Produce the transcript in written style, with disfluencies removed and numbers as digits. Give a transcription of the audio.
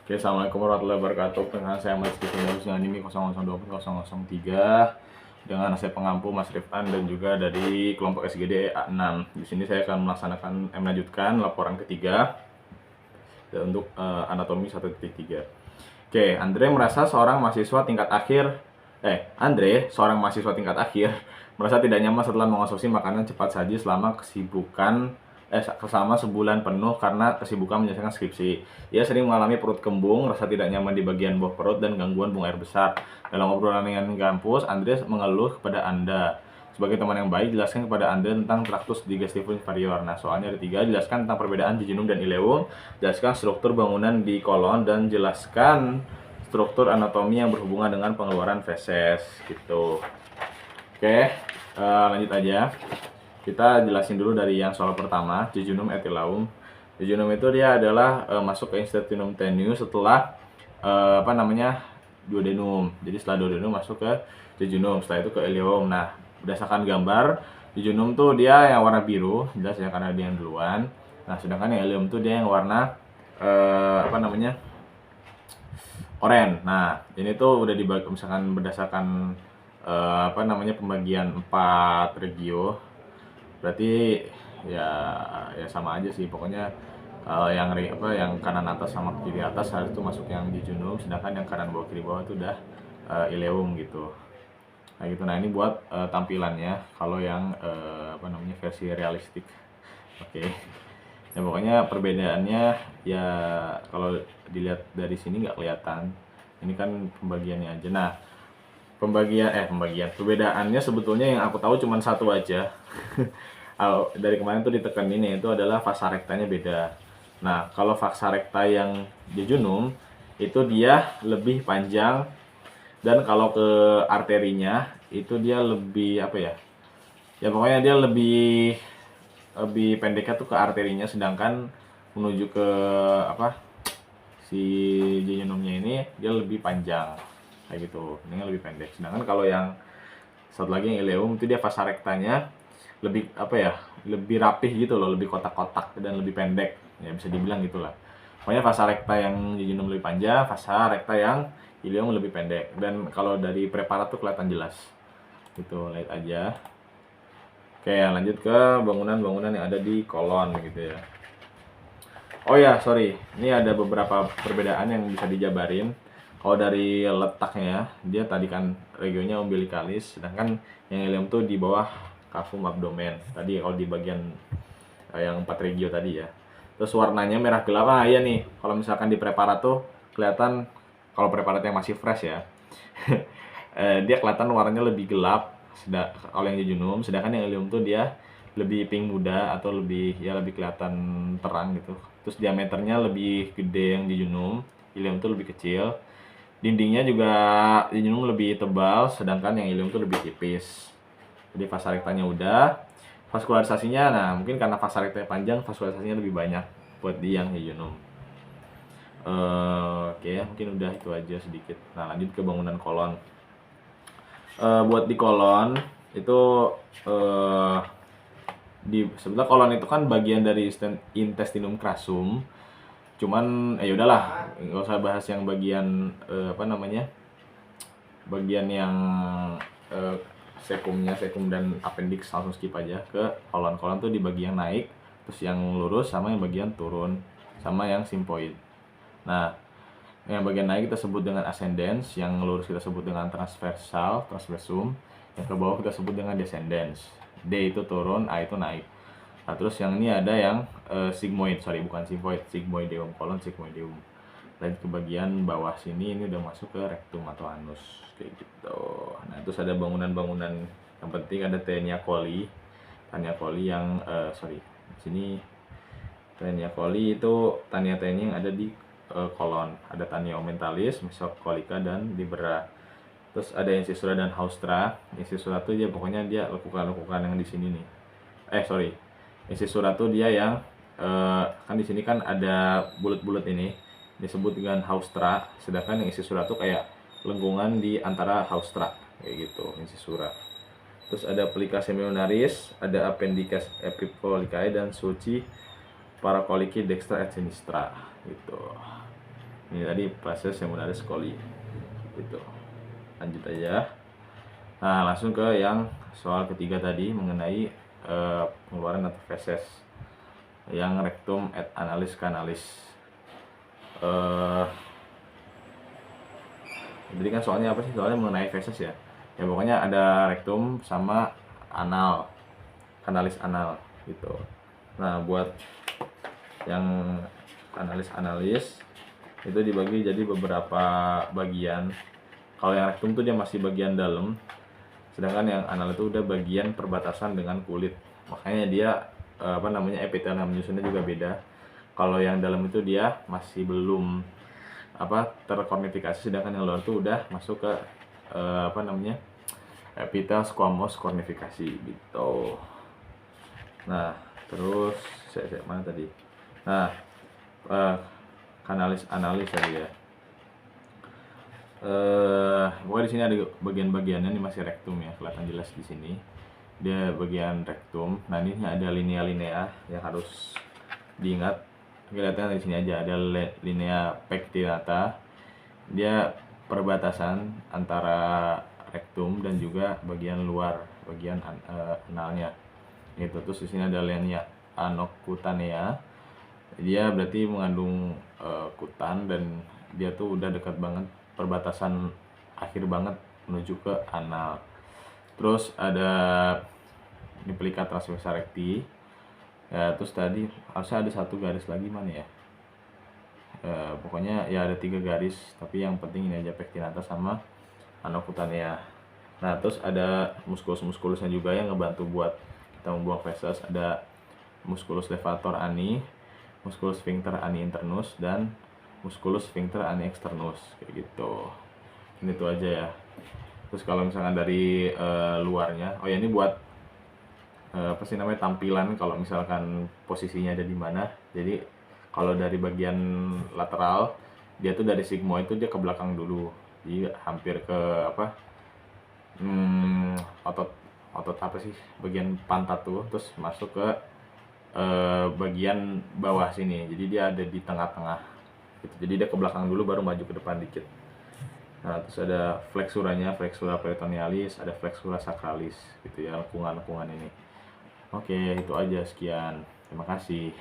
Oke, assalamualaikum warahmatullahi wabarakatuh. Dengan saya Mas Kevin Darus dengan ini 002.003 dengan saya pengampu Mas Rifan dan juga dari kelompok SGD A6. Di sini saya akan melanjutkan laporan ketiga untuk anatomi 1.3. Oke, Andre, seorang mahasiswa tingkat akhir merasa tidak nyaman setelah mengonsumsi makanan cepat saji selama sebulan penuh karena kesibukan menyelesaikan skripsi. Ia sering mengalami perut kembung, rasa tidak nyaman di bagian bawah perut, dan gangguan buang air besar. Dalam obrolan dengan kampus, Andre mengeluh kepada Anda. Sebagai teman yang baik, jelaskan kepada Anda tentang traktus digestivus inferior. Nah, soalnya ada 3. Jelaskan tentang perbedaan jejunum dan ileum, jelaskan struktur bangunan di kolon, dan jelaskan struktur anatomi yang berhubungan dengan pengeluaran feses gitu. Oke, lanjut aja. Kita jelasin dulu dari yang soal pertama, jejunum etilaum. Jejunum itu dia adalah masuk ke intestinum tenuis setelah duodenum. Jadi setelah duodenum masuk ke jejunum, setelah itu ke ileum. Nah, berdasarkan gambar, jejunum tuh dia yang warna biru, jelas ya karena dia yang duluan. Nah, sedangkan yang ileum tuh dia yang warna oranye. Nah, ini tuh udah dibagi misalkan berdasarkan pembagian 4 regio. Berarti ya sama aja sih, pokoknya yang kanan atas sama kiri atas harus itu masuk yang jejunum, sedangkan yang kanan bawah kiri bawah itu udah ileum gitu. Nah gitu. Nah ini buat tampilannya kalau yang versi realistik. Oke. Ya pokoknya perbedaannya ya kalau dilihat dari sini nggak kelihatan. Ini kan pembagiannya aja. Nah, perbedaannya sebetulnya yang aku tahu cuma satu aja. Dari kemarin tuh ditekan ini, itu adalah vasa rektanya beda. Nah, kalau vasa rekta yang jejunum itu dia lebih panjang, dan kalau ke arterinya itu dia lebih ya pokoknya dia lebih pendeknya tuh ke arterinya, sedangkan menuju ke si jejunumnya ini dia lebih panjang kayak gitu, ini lebih pendek. Sedangkan kalau yang satu lagi yang ileum itu dia vasa rektanya lebih lebih rapih gitu loh, lebih kotak-kotak dan lebih pendek, ya bisa dibilang gitulah. Pokoknya vasa rekta yang jejunum lebih panjang, vasa rekta yang ileum lebih pendek. Dan kalau dari preparat tuh kelihatan jelas gitu, lihat aja. Oke, lanjut ke bangunan-bangunan yang ada di kolon gitu ya. Oh ya, sorry, ini ada beberapa perbedaan yang bisa dijabarin. Kalau dari letaknya, dia tadi kan regionnya umbilicalis, sedangkan yang ileum tuh di bawah cavum abdomen. Tadi kalau di bagian yang 4 regio tadi ya. Terus warnanya merah gelap. Ah iya nih, kalau misalkan di preparat tuh kelihatan, kalau preparat yang masih fresh ya. Dia kelihatan warnanya lebih gelap kalau yang jejunum, sedangkan yang ileum tuh dia lebih pink muda atau lebih kelihatan terang gitu. Terus diameternya lebih gede yang jejunum, ileum tuh lebih kecil. Dindingnya juga jejunum lebih tebal, sedangkan yang ileum tuh lebih tipis. Jadi vasa rektanya udah. Vaskularisasinya, nah mungkin karena vasa rektanya panjang, vaskularisasinya lebih banyak buat di yang jejunum. Oke, mungkin udah itu aja sedikit. Nah lanjut ke bangunan kolon. Buat di kolon itu sebenarnya kolon itu kan bagian dari intestinum crassum. Cuman ya udahlah, nggak usah bahas yang bagian bagian yang sekum dan appendix, langsung skip aja ke kolon. Kolon tuh di bagian naik, terus yang lurus sama yang bagian turun, sama yang simpoid. Nah, yang bagian naik kita sebut dengan ascendens, yang lurus kita sebut dengan transversum, yang ke bawah kita sebut dengan descendens. D itu turun, A itu naik. Nah, terus yang ini ada yang sigmoid, bukan simpoid, sigmoideum, kolon sigmoideum. Dan ke bagian bawah sini ini udah masuk ke rectum atau anus kayak gitu. Nah, terus ada bangunan-bangunan yang penting, ada Taenia coli. Taenia coli yang di sini Taenia coli itu Taenia yang ada di kolon. Ada Taenia omenthalis, mesocolica, dan libera. Terus ada incisura dan haustra. Incisura tuh dia pokoknya dia lekukan-lekukan yang di sini nih. Incisura tuh dia yang kan di sini kan ada bulat-bulat ini, disebut dengan haustra, sedangkan yang incisura tuh kayak lengkungan di antara haustra kayak gitu, incisura. Terus ada plica semionaris, ada appendix epicolicae, dan sulci paracolici dextra et sinistra gitu. Ini tadi proses pulmonaris coli. Gitu. Lanjut aja. Nah, langsung ke yang soal ketiga tadi mengenai pengeluaran atau feses yang rectum et analis canalis. Jadi kan soalnya apa sih? Soalnya mengenai feses ya. Ya pokoknya ada rectum sama anal, kanalis anal gitu. Nah, buat yang analis itu dibagi jadi beberapa bagian. Kalau yang rectum tuh dia masih bagian dalam, sedangkan yang anal itu udah bagian perbatasan dengan kulit. Makanya dia epitelium menyusunnya juga beda. Kalau yang dalam itu dia masih belum terkornifikasi, sedangkan yang luar itu udah masuk ke epitel squamous kornifikasi gitu. Nah, terus saya mana tadi? Nah, kanalis analis tadi ya. Pokoknya di sini ada bagian-bagiannya, ini masih rektum ya, kelihatan jelas di sini. Dia bagian rektum. Nah, ini ada linea-linea yang harus diingat. Kelihatan di sini aja ada linea pectinata. Dia perbatasan antara rektum dan juga bagian luar, bagian analnya. Gitu. Terus di sini ada linea anocutanea. Dia berarti mengandung kutan dan dia tuh udah dekat banget, perbatasan akhir banget menuju ke anal. Terus ada ini plica transversa recti ya. Terus tadi harusnya ada satu garis lagi, mana ya, pokoknya ya ada 3 garis, tapi yang penting ini aja, pectinata sama anocutanea. Nah, terus ada muskulus-muskulusnya juga yang ngebantu buat kita membuang feses. Ada musculus levator ani, musculus sphincter ani internus, dan musculus sphincter ani externus, kayak gitu. Ini tuh aja ya. Terus kalau misalkan dari luarnya, oh ya ini buat tampilan kalau misalkan posisinya ada di mana. Jadi kalau dari bagian lateral dia tuh dari sigmoid itu dia ke belakang dulu, jadi hampir ke otot apa sih, bagian pantat tuh, terus masuk ke bagian bawah sini, jadi dia ada di tengah-tengah gitu. Jadi dia ke belakang dulu baru maju ke depan dikit. Nah, terus ada fleksuranya, flexura peritonealis, ada flexura sacralis gitu ya, lengkungan-lengkungan ini. Oke, itu aja, sekian, terima kasih.